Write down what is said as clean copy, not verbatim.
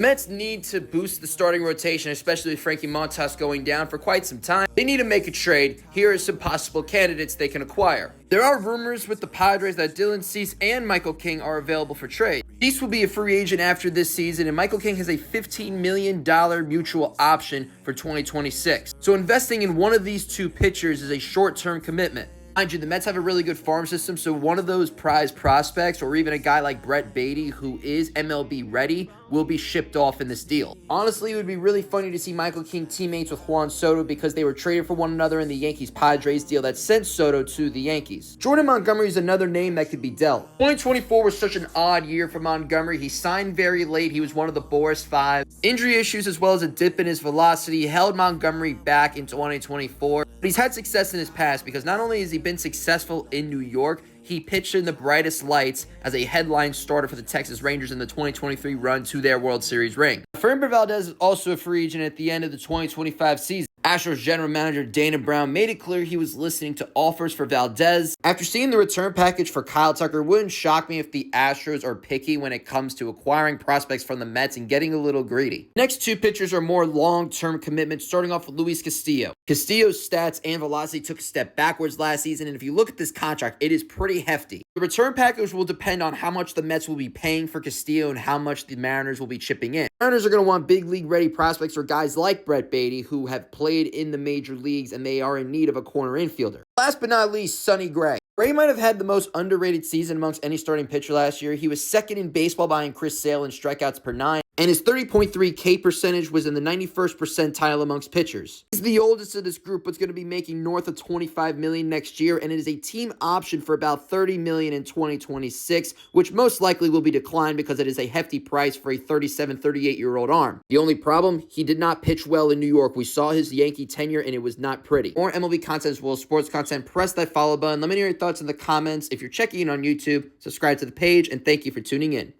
Mets need to boost the starting rotation, especially with Frankie Montas going down for quite some time. They need to make a trade. Here are some possible candidates they can acquire. There are rumors with the Padres that Dylan Cease and Michael King are available for trade. Cease will be a free agent after this season, and Michael King has a $15 million mutual option for 2026. So investing in one of these two pitchers is a short-term commitment. Mind you, the Mets have a really good farm system, so one of those prize prospects, or even a guy like Brett Baty, who is MLB ready, will be shipped off in this deal. Honestly, it would be really funny to see Michael King teammates with Juan Soto because they were traded for one another in the Yankees-Padres deal that sent Soto to the Yankees. Jordan Montgomery is another name that could be dealt. 2024 was such an odd year for Montgomery. He signed very late. He was one of the Boris 5. Injury issues as well as a dip in his velocity held Montgomery back in 2024. But he's had success in his past because not only has he been successful in New York, he pitched in the brightest lights as a headline starter for the Texas Rangers in the 2023 run to their World Series ring. Framber Valdez is also a free agent at the end of the 2025 season. Astros general manager Dana Brown made it clear he was listening to offers for Valdez. After seeing the return package for Kyle Tucker, it wouldn't shock me if the Astros are picky when it comes to acquiring prospects from the Mets and getting a little greedy. Next two pitchers are more long-term commitments, starting off with Luis Castillo. Castillo's stats and velocity took a step backwards last season, and if you look at this contract, it is pretty hefty. The return package will depend on how much the Mets will be paying for Castillo and how much the Mariners will be chipping in. Mariners are going to want big league ready prospects or guys like Brett Baty who have played in the major leagues and they are in need of a corner infielder. Last but not least, Sonny Gray. Gray might have had the most underrated season amongst any starting pitcher last year. He was second in baseball behind Chris Sale in strikeouts per nine, and his 30.3 K percentage was in the 91st percentile amongst pitchers. He's the oldest of this group, but's going to be making north of $25 million next year, and it is a team option for about $30 million in 2026, which most likely will be declined because it is a hefty price for a 37, 38-year-old arm. The only problem, he did not pitch well in New York. We saw his Yankee tenure, and it was not pretty. More MLB content as well as sports content, press that follow button. Let me know your thoughts in the comments. If you're checking in on YouTube, subscribe to the page, and thank you for tuning in.